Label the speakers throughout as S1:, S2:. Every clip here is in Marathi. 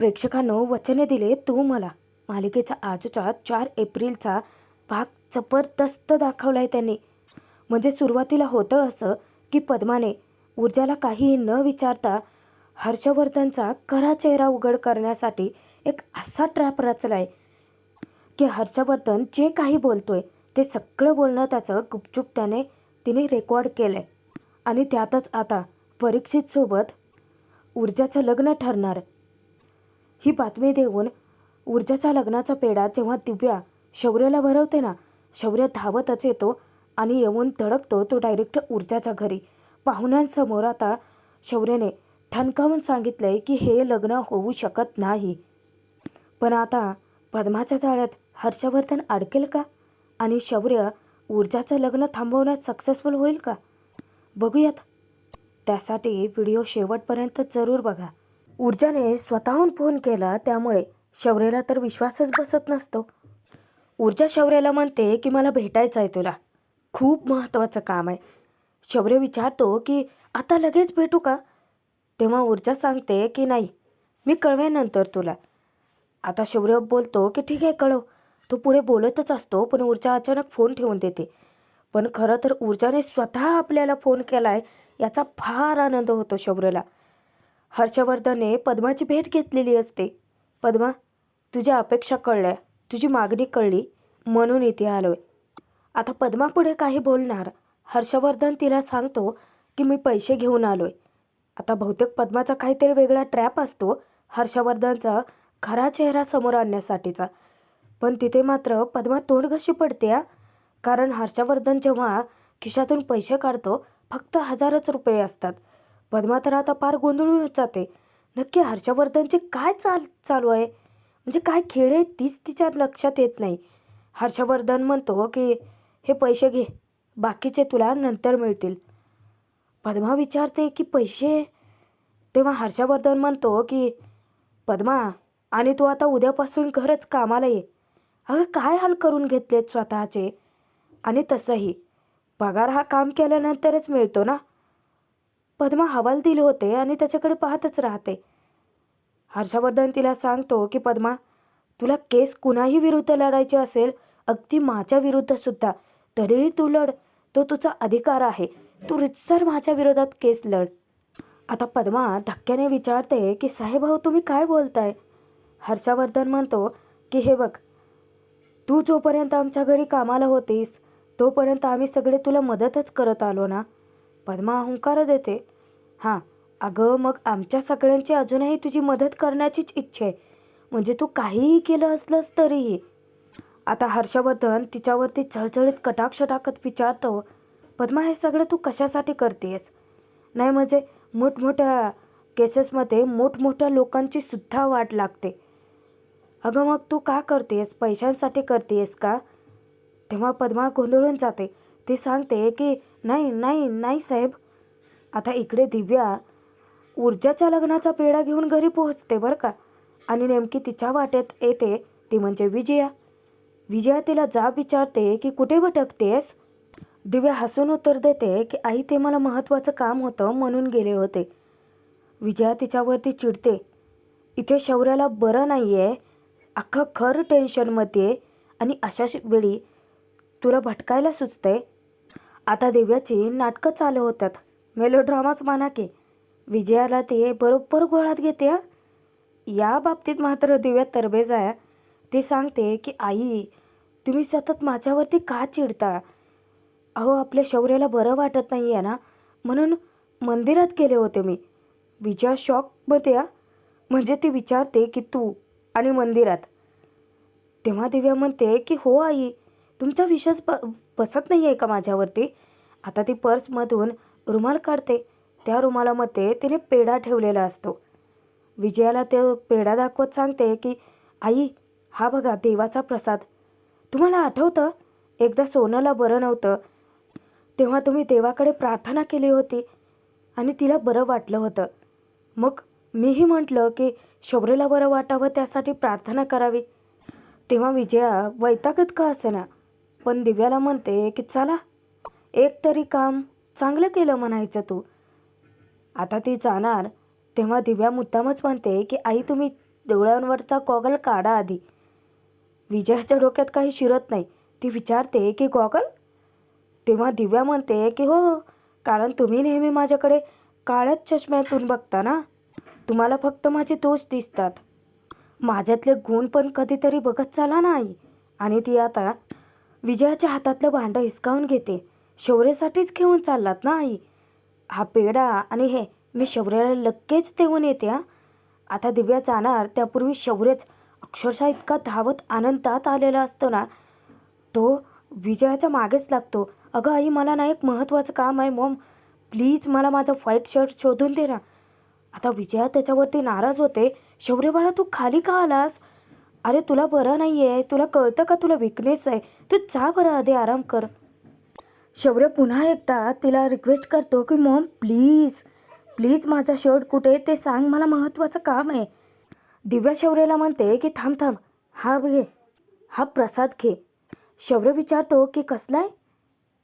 S1: प्रेक्षकांनो वचने दिले तू मला मालिकेचा आजचा 4 एप्रिलचा भाग जबरदस्त दाखवलाय त्यांनी. म्हणजे सुरुवातीला होतं असं की पद्माने ऊर्जाला काहीही न विचारता हर्षवर्धनचा खरा चेहरा उघड करण्यासाठी एक असा ट्रॅप रचलाय की हर्षवर्धन जे काही बोलतोय ते सगळं बोलणं त्याचं गुपचूप तिने रेकॉर्ड केलंय. आणि त्यातच आता परीक्षित सोबत ऊर्जाचं लग्न ठरणार ही बातमी देऊन ऊर्जाच्या लग्नाचा पेढा जेव्हा दिव्या शौर्याला भरवते ना, शौर्य धावतच येतो आणि येऊन धडकतो तो डायरेक्ट ऊर्जाच्या घरी. पाहुण्यांसमोर आता शौर्याने ठणकावून सांगितलंय की हे लग्न होऊ शकत नाही. पण आता पद्माच्या जाळ्यात हर्षवर्धन अडकेल का आणि शौर्य ऊर्जाचं लग्न थांबवण्यात सक्सेसफुल होईल का, बघूयात. त्यासाठी व्हिडिओ शेवटपर्यंत जरूर बघा. ऊर्जाने स्वतःहून फोन केला त्यामुळे शौर्याला तर विश्वासच बसत नसतो. ऊर्जा शौर्याला म्हणते की मला भेटायचं आहे तुला, खूप महत्त्वाचं काम आहे. शौर्य विचारतो की आता लगेच भेटू का. तेव्हा ऊर्जा सांगते की नाही, मी कळवेनंतर तुला. आता शौर्य बोलतो की ठीक आहे कळव. तो पुढे बोलतच असतो पण ऊर्जा अचानक फोन ठेवून देते. पण खरं तर ऊर्जाने स्वतः आपल्याला फोन केलाय याचा फार आनंद होतो शौर्यला. हर्षवर्धनने पद्माची भेट घेतलेली असते. पद्मा, तुझ्या अपेक्षा कळल्या, तुझी मागणी कळली म्हणून इथे आलोय. आता पद्मा पुढे काही बोलणार. हर्षवर्धन तिला सांगतो की मी पैसे घेऊन आलोय. आता बहुतेक पद्माचा काहीतरी वेगळा ट्रॅप असतो हर्षवर्धनचा खरा चेहरा समोर आणण्यासाठीचा. पण तिथे मात्र पद्मा तोंडघशी पडते कारण हर्षवर्धन जेव्हा खिशातून पैसे काढतो फक्त 1000च रुपये असतात. पद्मा तर आता पार गोंधळूनच जाते. नक्की हर्षवर्धनचे काय चालू आहे, म्हणजे काय खेळ आहे तीच तिच्या लक्षात येत नाही. हर्षवर्धन म्हणतो की हे पैसे घे, बाकीचे तुला नंतर मिळतील. पद्मा विचारते की पैसे. तेव्हा हर्षवर्धन म्हणतो की पद्मा, आणि तू आता उद्यापासून घरच कामाला ये. अगं काय हाल करून घेतलेत स्वतःचे. आणि तसंही पगार हा काम केल्यानंतरच मिळतो ना. पद्मा हवालदिल होते आणि त्याच्याकडे पाहतच राहते. हर्षवर्धन तिला सांगतो की पद्मा, तुला केस कुणाही विरुद्ध लढायची असेल, अगदी माझ्या विरुद्ध सुद्धा, तरीही तू लढ, तो तुझा अधिकार आहे. तू रितसर माझ्या विरोधात केस लढ. आता पद्मा धक्क्याने विचारते की साहेबभाऊ तुम्ही काय बोलताय. हर्षवर्धन म्हणतो की हे बघ, तू जोपर्यंत आमच्या घरी कामाला होतीस तोपर्यंत आम्ही सगळे तुला मदतच करत आलो ना. पद्मा हुंकार देते. हां अगं, मग आमच्या सगळ्यांची अजूनही तुझी मदत करण्याचीच इच्छा आहे, म्हणजे तू काहीही केलं असलंस तरीही. आता हर्षवर्धन तिच्यावरती चळचळीत कटाक्ष टाकत विचारतो, पद्मा हे सगळं तू कशासाठी करतेस. नाही म्हणजे मोठमोठ्या केसेसमध्ये मोठमोठ्या लोकांची सुद्धा वाट लागते. अगं मग तू का करतेस, पैशांसाठी करतेस का. तेव्हा पद्मा गोंधळून जाते. ती सांगते की नाही नाही नाही साहेब. आता इकडे दिव्या ऊर्जाच्या लग्नाचा पेढा घेऊन घरी पोहोचते बरं का. आणि नेमकी तिच्या वाटेत येते ती म्हणजे विजया. विजया तिला जाब विचारते की कुठे भटकतेस. दिव्या हसून उत्तर देते की आई ते मला महत्त्वाचं काम होतं म्हणून गेले होते. विजया तिच्यावरती चिडते. इथे शौर्याला बरं नाही आहे, अख्खं घर टेन्शनमध्ये, आणि अशा वेळी तुला भटकायला सुचते. आता दिव्याची नाटकं चालू होतात, मेलोड्रामाच म्हणा की. विजयाला ते बरोबर गोळात घेते. या बाबतीत मात्र दिव्या तरबेज आहे. ती सांगते की आई तुम्ही सतत माझ्यावरती का चिडता. अहो आपल्या शौर्याला बरं वाटत नाही आहे ना, म्हणून मंदिरात गेले होते मी. विजया शॉकमध्ये म्हणजे ती विचारते की तू आणि मंदिरात. तेव्हा दिव्या म्हणते की हो आई, तुमचा विश्वास बसत नाही आहे का माझ्यावरती. आता ती पर्समधून रुमाल काढते. त्या रुमालामध्ये तिने पेढा ठेवलेला असतो. विजयाला ते पेढा दाखवत सांगते की आई हा बघा देवाचा प्रसाद. तुम्हाला आठवतं एकदा सोनंला बरं नव्हतं तेव्हा तुम्ही देवाकडे प्रार्थना केली होती आणि तिला बरं वाटलं होतं. मग मीही म्हटलं की शौर्याला बरं वाटावं त्यासाठी प्रार्थना करावी. तेव्हा विजया वैतागत का असेना पण दिव्याला म्हणते की चला एक तरी काम चांगलं केलं म्हणायचं तू. आता ती जाणार तेव्हा दिव्या मुद्दामच म्हणते की आई तुम्ही डोळ्यांवरचा गॉगल काढा आधी. विजयाच्या डोक्यात काही शिरत नाही. ती विचारते की गॉगल? तेव्हा दिव्या म्हणते की हो, कारण तुम्ही नेहमी माझ्याकडे काळ्याच चष्म्यातून बघता ना. तुम्हाला फक्त माझे दोष दिसतात. माझ्यातले गुण पण कधीतरी बघत चाला नाही. आणि ती आता विजयाच्या हातातलं भांडं हिसकावून घेते. शौर्यासाठीच घेऊन चाललात ना आई? हा पेढा आणि हे मी शौर्याला लगेच देऊन येते हा. आता दिव्या जाणार त्यापूर्वी शौर्यच अक्षरशः इतका धावत आनंदात आलेला असतो ना, तो विजयाच्या मागेच लागतो. अगं आई, मला ना एक महत्त्वाचं काम आहे मॉम, प्लीज मला माझा व्हाईट शर्ट शोधून दे ना. आता विजया त्याच्यावरती नाराज होते. शौर्य बाळा, तू खाली का आलास? अरे तुला बरं नाही आहे, तुला कळतं का तुला विकनेस आहे? तू जा बरं, आधी आराम कर. शौर्य पुन्हा एकदा तिला रिक्वेस्ट करतो की मॉम प्लीज प्लीज माझा शर्ट कुठे ते सांग, मला महत्त्वाचं काम आहे. दिव्या शौर्याला म्हणते की थांब थांब, हा घे, हा प्रसाद घे. शौर्य विचारतो की कसला आहे?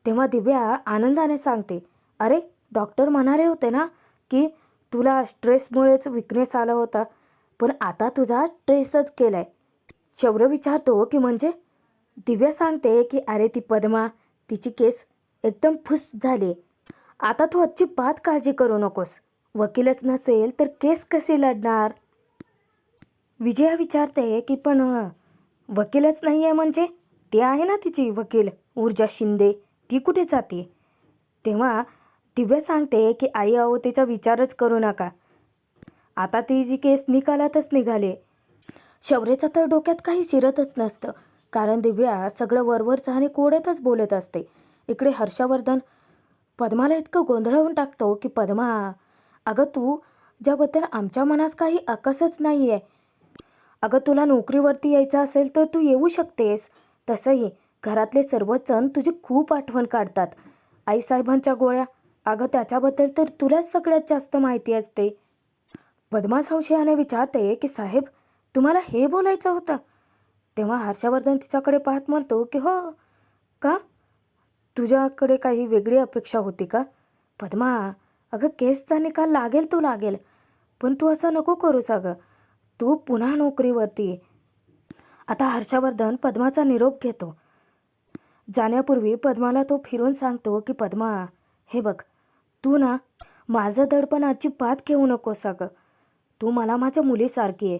S1: तेव्हा दिव्या आनंदाने सांगते, अरे डॉक्टर म्हणाले होते ना की तुला स्ट्रेसमुळेच विकनेस आला होता, पण आता तुझा स्ट्रेसच केला आहे. शौर्य विचारतो की म्हणजे? दिव्या सांगते की अरे ती पद्मा, तिची केस एकदम फुस झाली. आता तू अजिबात काळजी करू नकोस. वकीलच नसेल तर केस कशी लढणार? विजया विचारते की पण वकीलच नाही आहे म्हणजे? ती आहे ना तिची वकील ऊर्जा शिंदे, ती कुठे जाते? तेव्हा दिव्या सांगते की आई अहो, तिचा विचारच करू नका. आता ती जी केस निकालातच निघाले. शौर्याच्या तर डोक्यात काही शिरतच नसतं, कारण दिव्या सगळं वरवरचं आणि कोड्यातच बोलत असते. इकडे हर्षवर्धन पद्माला इतकं गोंधळवून टाकतो की पद्मा, अगं तू ज्याबद्दल आमच्या मनात काही अकसच नाही आहे. अगं तुला नोकरीवरती यायचं असेल तर तू येऊ शकतेस. तसंही घरातले सर्वच जण तुझी खूप आठवण काढतात. आईसाहेबांच्या गोळ्या, अगं त्याच्याबद्दल तर तुलाच सगळ्यात जास्त माहिती असते. पद्मा संशयाने विचारते की साहेब, तुम्हाला हे बोलायचं होतं? तेव्हा हर्षवर्धन तिच्याकडे पाहत म्हणतो की हो का, तुझ्याकडे काही वेगळी अपेक्षा होती का? पद्मा, अगं केसचा निकाल लागेल तो लागेल, पण तू असं नको करूस अगं. तू पुन्हा नोकरीवरती ये. आता हर्षवर्धन पद्माचा निरोप घेतो. जाण्यापूर्वी पद्माला तो फिरून सांगतो की पद्मा, हे बघ, तू ना माझं दडपण अजिबात घेऊ नकोस अगं. तू मला माझ्या मुलीसारखी आहे.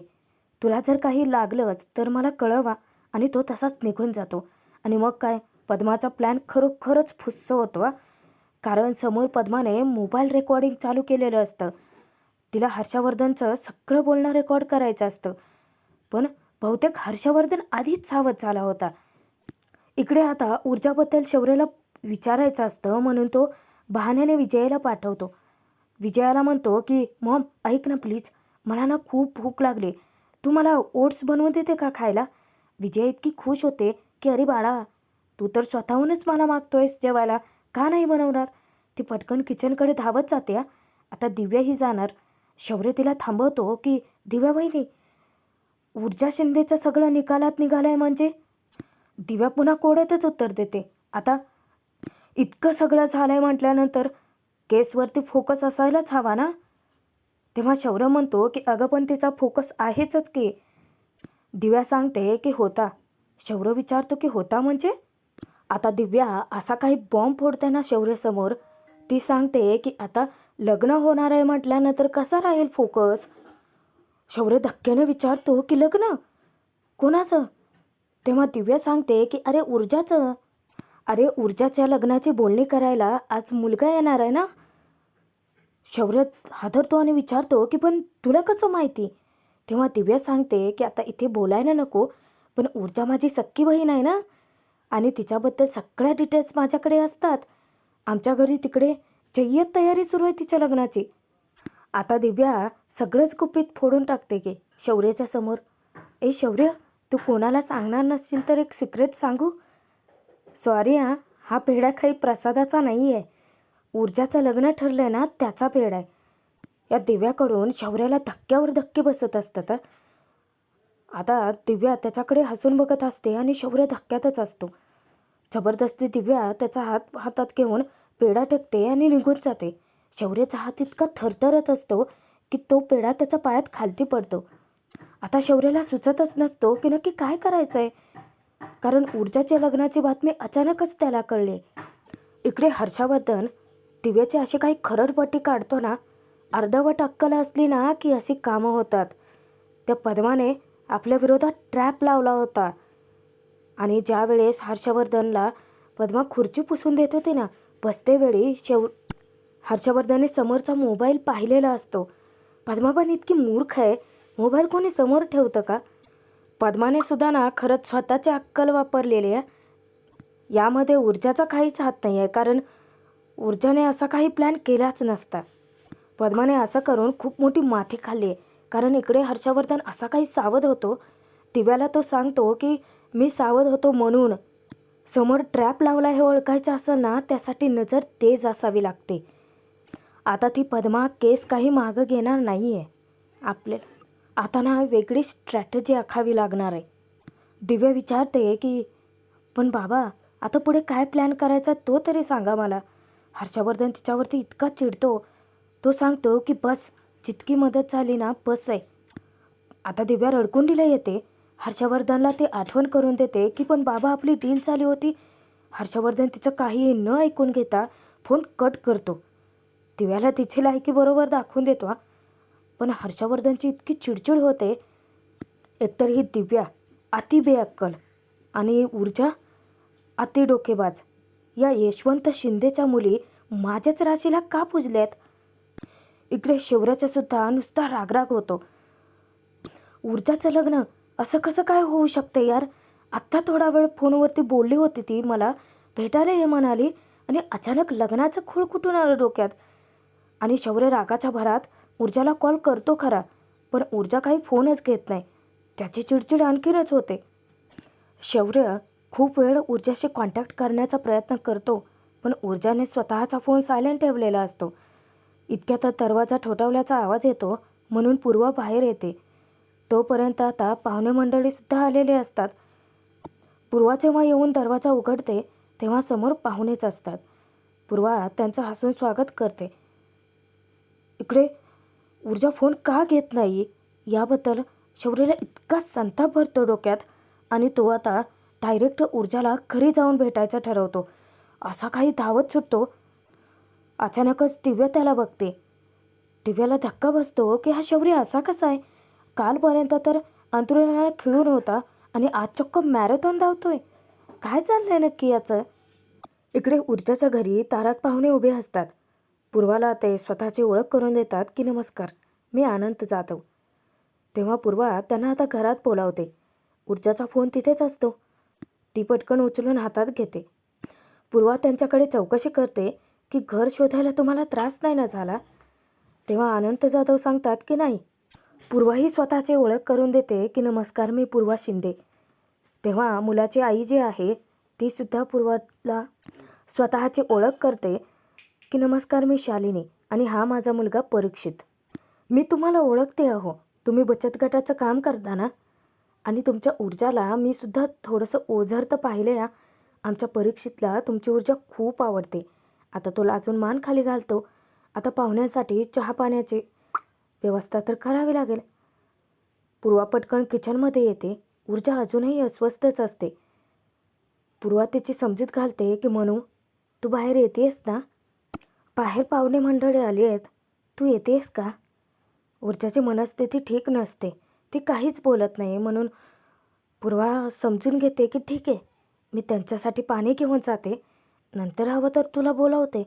S1: तुला जर काही लागलंच तर मला कळवा. आणि तो तसाच निघून जातो. आणि मग काय, पद्माचा प्लॅन खरोखरच फुस्स होतो. कारण समोर पद्माने मोबाईल रेकॉर्डिंग चालू केलेलं असतं. तिला हर्षवर्धनचं सगळं बोलणं रेकॉर्ड करायचं असतं. पण बहुतेक हर्षवर्धन आधीच सावध झाला होता. इकडे आता ऊर्जाबद्दल शौर्याला विचारायचं असतं, म्हणून तो बहाण्याने विजयाला पाठवतो. विजयाला म्हणतो की मॉम ऐक ना प्लीज, मला ना खूप भूक लागली, तू मला ओट्स बनवून देते का खायला? विजया इतकी खुश होते की अरे बाळा, तू तर स्वतःहूनच मला मागतोयस जेवायला, का नाही बनवणार? ती पटकन किचनकडे धावत जाते. आता दिव्याही जाणार. शौर्य तिला थांबवतो की दिव्या बहिणी, ऊर्जा शिंदेचं सगळं निकालात निघालंय म्हणजे? दिव्या पुन्हा कोड्यातच उत्तर देते. आता इतकं सगळं झालंय म्हटल्यानंतर केसवरती फोकस असायलाच हवा ना. तेव्हा शौर्य म्हणतो की अगं पण तिचा फोकस आहेच की. दिव्या सांगते की होता. शौर्य विचारतो की होता म्हणजे? आता दिव्या असा काही बॉम्ब फोडते ना शौर्यासमोर. ती सांगते की आता लग्न होणार आहे म्हटल्यानंतर कसा राहील फोकस? शौर्य धक्क्याने विचारतो की लग्न कोणाचं? तेव्हा दिव्या सांगते की अरे ऊर्जाचं. अरे ऊर्जाच्या लग्नाची बोलणी करायला आज मुलगा येणार आहे ना. शौर्य हादरतो आणि विचारतो की पण तुला कसं माहिती? तेव्हा दिव्या सांगते की आता इथे बोलायला नको, पण ऊर्जा माझी सख्खी बहीण आहे ना, आणि तिच्याबद्दल सगळ्या डिटेल्स माझ्याकडे असतात. आमच्या घरी तिकडे जय्यत तयारी सुरू आहे तिच्या लग्नाची. आता दिव्या सगळंच गुपित फोडून टाकते की शौर्याच्या समोर. ए शौर्य, तू कोणाला सांगणार नसशील तर एक सिक्रेट सांगू? सॉरी हा पेढा काही प्रसादाचा नाही आहे. ऊर्जाचं लग्न ठरलंय ना त्याचा पेढा आहे. या दिव्याकडून शौर्याला धक्क्यावर धक्के बसत असतात. आता दिव्या त्याच्याकडे हसून बघत असते आणि शौर्य धक्क्यातच असतो. जबरदस्ती दिव्या त्याचा हातात घेऊन पेढा टेकते आणि निघून जाते. शौर्याचा हात इतका थरथरत असतो की तो पेढा त्याच्या पायात खालती पडतो. आता शौर्याला सुचतच नसतो की नक्की काय करायचं आहे, कारण ऊर्जाच्या लग्नाची बातमी अचानकच त्याला कळली. इकडे हर्षवर्धन दिव्याची अशी काही खरडपट्टी काढतो ना, अर्धवट अक्कल असली ना की अशी कामं होतात. त्या पद्माने आपल्या विरोधात ट्रॅप लावला होता आणि ज्या वेळेस हर्षवर्धनला पद्मा खुर्ची पुसून देत होती ना, बसते वेळी हर्षवर्धनने समोरचा मोबाईल पाहिलेला असतो. पद्मा पण इतकी मूर्ख आहे, मोबाईल कोणी समोर ठेवतं का? पद्माने सुद्धा ना खरंच स्वतःची अक्कल वापरलेली आहे. यामध्ये ऊर्जाचा काहीच हात नाही आहे, कारण ऊर्जाने असा काही प्लॅन केलाच नसता. पद्माने असं करून खूप मोठी माथी खाल्ली आहे, कारण इकडे हर्षवर्धन असा काही सावध होतो. दिव्याला तो सांगतो की मी सावध होतो म्हणून. समोर ट्रॅप लावला हे ओळखायचं असेल ना, त्यासाठी नजर तेज असावी लागते. आता ती पद्मा केस काही मागं घेणार नाही आहे. आता ना वेगळी स्ट्रॅटेजी आखावी लागणार आहे. दिव्या विचारते की पण बाबा, आता पुढे काय प्लॅन करायचा तो तरी सांगा मला. हर्षवर्धन तिच्यावरती इतका चिडतो. तो सांगतो की बस, जितकी मदत झाली ना बस आहे. आता दिव्या रडकुंडीला येते. हर्षवर्धनला ते आठवण करून देते की पण बाबा, आपली डील झाली होती. हर्षवर्धन तिचं काहीही न ऐकून घेता फोन कट करतो. दिव्याला तिची लायकी बरोबर दाखवून देतो. पण हर्षवर्धनची इतकी चिडचिड होते. एकतर ही दिव्या अति बेअक्कल आणि ऊर्जा अति डोकेबाज. या यशवंत शिंदेच्या मुली माझ्याच राशीला का पुजल्यात? इकडे शौर्याचा सुद्धा नुसता रागराग होतो. ऊर्जाचं लग्न असं कसं काय होऊ शकतं यार? आत्ता थोडा वेळ फोनवरती बोलली होती ती, मला भेटायला ये म्हणाली आणि अचानक लग्नाचं खूळ कुठून आलं डोक्यात? आणि शौर्य रागाच्या भरात ऊर्जाला कॉल करतो खरा, पण ऊर्जा काही फोनच घेत नाही. त्याची चिडचिड आणखीनच होते. शौर्य खूप वेळ ऊर्जाशी कॉन्टॅक्ट करण्याचा प्रयत्न करतो, पण ऊर्जाने स्वतःचा फोन सायलेंट ठेवलेला असतो. इतक्यात दरवाजा ठोठावल्याचा आवाज येतो, म्हणून पूर्वा बाहेर येते. तोपर्यंत आता पाहुणे मंडळीसुद्धा आलेले असतात. पूर्वा जेव्हा येऊन दरवाजा उघडते तेव्हा समोर पाहुणेच असतात. पूर्वा त्यांचं हसून स्वागत करते. इकडे ऊर्जा फोन का घेत नाही याबद्दल शौर्याला इतका संताप भरतो डोक्यात आणि तो आता डायरेक्ट ऊर्जाला घरी जाऊन भेटायचं ठरवतो. असा काही धावत सुटतो. अचानकच दिव्या त्याला बघते. दिव्याला धक्का बसतो की हा शौर्य असा कसा आहे? कालपर्यंत तर अंतरुणाला खिळून होता आणि आज चक्क मॅरेथॉन धावतोय. काय चाललंय नक्की याचं? इकडे ऊर्जाच्या घरी दारात पाहुणे उभे असतात. पूर्वाला ते स्वतःची ओळख करून देतात की नमस्कार, मी आनंद जाधव. तेव्हा पूर्वा त्यांना आता घरात बोलावते. ऊर्जाचा फोन तिथेच असतो. ती पटकन उचलून हातात घेते. पूर्वा त्यांच्याकडे चौकशी करते की घर शोधायला तुम्हाला त्रास नाही ना झाला? तेव्हा आनंद जाधव सांगतात की नाही. पूर्वाही स्वतःची ओळख करून देते की नमस्कार, मी पूर्वा शिंदे. तेव्हा मुलाची आई जी आहे ती सुद्धा पूर्वाला स्वतःची ओळख करते की नमस्कार, मी शालिनी आणि हा माझा मुलगा परीक्षित. मी तुम्हाला ओळखते अहो, तुम्ही बचत गटाचं काम करता ना? आणि तुमच्या ऊर्जाला मी सुद्धा थोडंसं ओझर तर पाहिलं या. आमच्या परीक्षितला तुमची ऊर्जा खूप आवडते. आता तो लाजून मान खाली घालतो. आता पाहुण्यांसाठी चहा पाण्याची व्यवस्था तर करावी लागेल. पूर्वा पटकन किचनमध्ये येते. ऊर्जा अजूनही अस्वस्थच असते. पूर्वा तिची समजूत घालते की मनू, तू बाहेर येतेस ना? बाहेर पाहुणे मंडळी आली आहेत, तू येतेस का? ऊर्जाची मनस्थिती ठीक नसते. ती काहीच बोलत नाही, म्हणून पूर्वा समजून घेते की ठीक आहे, मी त्यांच्यासाठी पाणी घेऊन जाते, नंतर हवं तर तुला बोलावते.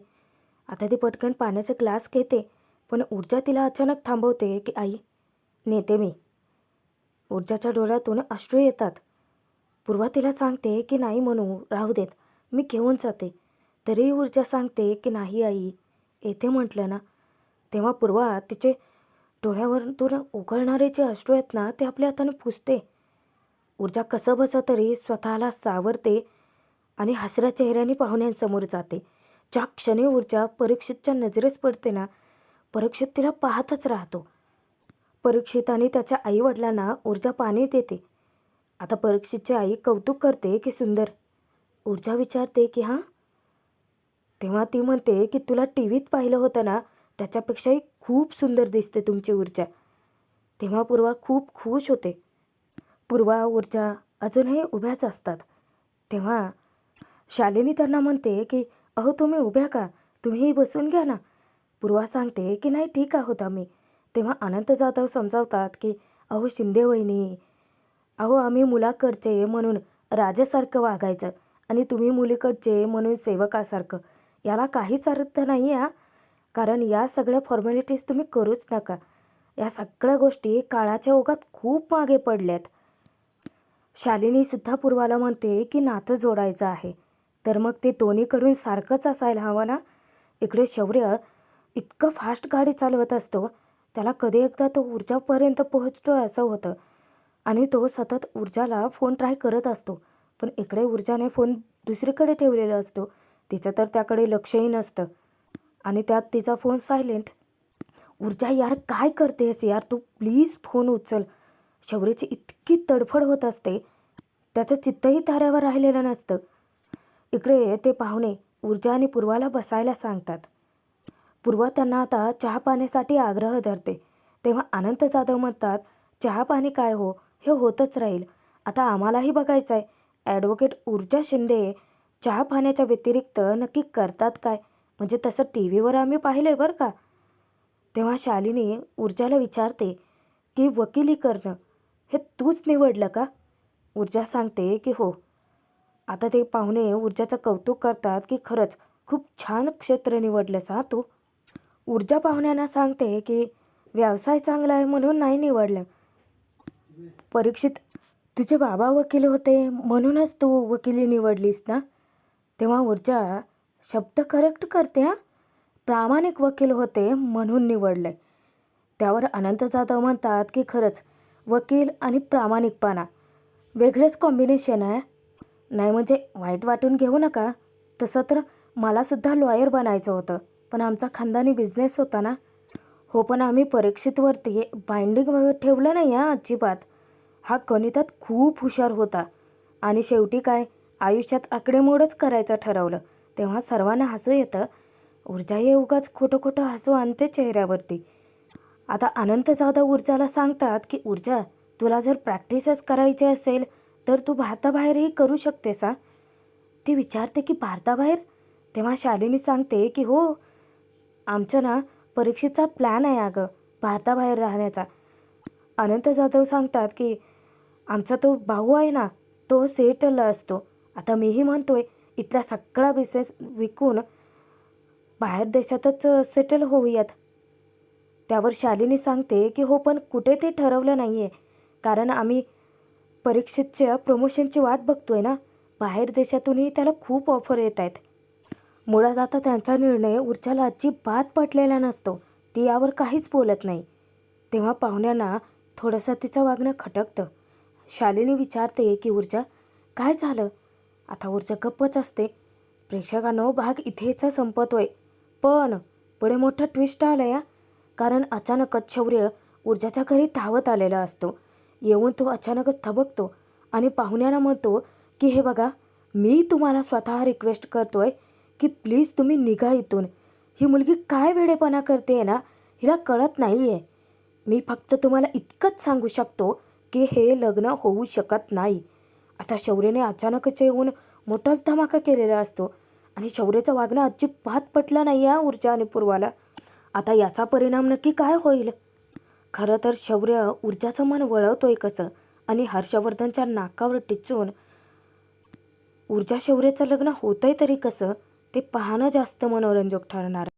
S1: आता ती पटकन पाण्याचे ग्लास घेते, पण ऊर्जा तिला अचानक थांबवते की आई, नेते मी. ऊर्जाच्या डोळ्यातून अश्रू येतात. पूर्वा तिला सांगते की नाही म्हणू, राहू देत, मी घेऊन जाते. तरीही ऊर्जा सांगते की नाही आई, येते म्हटलं ना. तेव्हा पूर्वा तिचे डोळ्यावरून उघळणारे जे अश्रू आहेत ना, ते आपल्या हाताने पुसते. ऊर्जा कसं बसं तरी स्वतःला सावरते आणि हसऱ्या चेहऱ्याने पाहुण्यांसमोर जाते. ज्या क्षणी ऊर्जा परीक्षितच्या नजरेस पडते ना, परीक्षित तिला पाहतच राहतो. परीक्षित आणि त्याच्या आईवडिलांना ऊर्जा पाणी देते. आता परीक्षितची आई कौतुक करते की सुंदर. ऊर्जा विचारते की हां? तेव्हा ती म्हणते की तुला टी व्हीत पाहिलं होतं ना, त्याच्यापेक्षाही खूप सुंदर दिसते तुमची ऊर्जा. तेव्हा पूर्वा खूप खुश होते. पूर्वा ऊर्जा अजूनही उभ्याच असतात. तेव्हा शालिनी त्यांना म्हणते की अहो तुम्ही उभ्या का, तुम्हीही बसून घ्या ना. पूर्वा सांगते की नाही ठीक आहोत आम्ही. तेव्हा अनंत जाधव समजावतात की अहो शिंदे वहिनी, अहो आम्ही मुलाकडचे म्हणून राजासारखं वागायचं आणि तुम्ही मुलीकडचे म्हणून सेवकासारखं, याला काहीच अर्थ नाही आहे. कारण या सगळ्या फॉर्मॅलिटीज तुम्ही करूच नका. या सगळ्या गोष्टी काळाच्या ओघात खूप मागे पडल्यात. शालिनीसुद्धा पूर्वाला म्हणते की नातं जोडायचं आहे, तर मग ते दोन्हीकडून सारखंच असायला हवं ना. इकडे शौर्य इतकं फास्ट गाडी चालवत असतो, त्याला कधी एकदा तो ऊर्जापर्यंत पोहोचतो असं होतं आणि तो सतत ऊर्जाला फोन ट्राय करत असतो. पण इकडे ऊर्जाने फोन दुसरीकडे ठेवलेला असतो, तिचं तर त्याकडे लक्षही नसतं आणि त्यात तिचा फोन सायलेंट. ऊर्जा यार काय करतेस यार, तू प्लीज फोन उचल. शौर्याची इतकी तडफड होत असते, त्याचं चित्तही ताऱ्यावर राहिलेलं नसतं. इकडे ते पाहुणे ऊर्जा आणि पूर्वाला बसायला सांगतात. पूर्वा त्यांना आता चहा पाण्यासाठी आग्रह धरते. तेव्हा अनंत जाधव म्हणतात चहा पाणी काय हो, हे होतच राहील. आता आम्हालाही बघायचं आहे ॲडव्होकेट ऊर्जा शिंदे चहा पाण्याच्या व्यतिरिक्त नक्की करतात काय. म्हणजे तसं टी व्हीवर आम्ही पाहिलं आहे बरं का. तेव्हा शालिनी ऊर्जाला विचारते की वकिली करणं हे तूच निवडलं का. ऊर्जा सांगते की हो. आता ते पाहुणे ऊर्जाचं कौतुक करतात की खरंच खूप छान क्षेत्र निवडलंस हा तू. ऊर्जा पाहुण्यांना सांगते की व्यवसाय चांगला आहे म्हणून नाही निवडलं. परीक्षित, तुझे बाबा वकील होते म्हणूनच तू वकिली निवडलीस ना. तेव्हा ऊर्जा शब्द करेक्ट करते हां, प्रामाणिक वकील होते म्हणून निवडले. त्यावर अनंत जाधव म्हणतात की खरंच वकील आणि प्रामाणिकपणा वेगळेच कॉम्बिनेशन आहे. नाही म्हणजे वाईट वाटून घेऊ नका, तसं तर मलासुद्धा लॉयर बनायचं होतं, पण आमचा खानदानी बिझनेस होता ना. हो पण आम्ही परीक्षितवरती बाइंडिंग ठेवलं नाही हां अजिबात. हा गणितात खूप हुशार होता आणि शेवटी काय आयुष्यात आकडेमोडच करायचं ठरवलं. तेव्हा सर्वांना हसू येतं. ऊर्जाही उगाच खोटं खोटं हसू आणते चेहऱ्यावरती. आता अनंत जाधव ऊर्जाला सांगतात की ऊर्जा, तुला जर प्रॅक्टिसच करायची असेल तर तू भारताबाहेरही करू शकतेस हा. ती विचारते की भारताबाहेर. तेव्हा शालिनी सांगते की हो, आमच्या ना परीक्षेचा प्लॅन आहे अगं भारताबाहेर राहण्याचा. अनंत जाधव सांगतात की आमचा तो भाऊ आहे ना, तो सेटल असतो. आता मीही म्हणतोय इथला सगळा बिझनेस विकून बाहेर देशातच सेटल होऊयात. त्यावर शालिनी सांगते की हो पण कुठे ते ठरवलं नाही आहे, कारण आम्ही परीक्षेच्या प्रमोशनची वाट बघतोय ना. बाहेर देशातूनही त्याला खूप ऑफर येत आहेत. मुळात आता त्यांचा निर्णय ऊर्जाला अजिबात पटलेला नसतो. ती यावर काहीच बोलत नाही. तेव्हा पाहुण्यांना थोडंसं तिचं वागणं खटकतं. शालिनी विचारते की ऊर्जा काय झालं. आता ऊर्जा गप्पच असते. प्रेक्षकांनो भाग इथेच संपतोय, पण पुढे मोठा ट्विस्ट आला या. कारण अचानकच शौर्य ऊर्जाच्या घरी धावत आलेला असतो. येऊन तो अचानकच थबकतो आणि पाहुण्यांना म्हणतो की हे बघा, मी तुम्हाला स्वतः रिक्वेस्ट करतोय की प्लीज तुम्ही निघा इथून. ही मुलगी काय वेडेपणा करते आहे ना, हिला कळत नाही आहे. मी फक्त तुम्हाला इतकंच सांगू शकतो की हे लग्न होऊ शकत नाही. आता शौर्यने अचानकच येऊन मोठाच धमाका केलेला असतो आणि शौर्याचं वागणं अजिबात पटलं नाही या ऊर्जा आणि पूर्वाला. आता याचा परिणाम नक्की काय होईल. खरं तर शौर्य ऊर्जाचं मन वळवतोय कसं आणि हर्षवर्धनच्या नाकावर टिचून ऊर्जा शौर्याचं लग्न होतंय तरी कसं, ते पाहणं जास्त मनोरंजक ठरणार.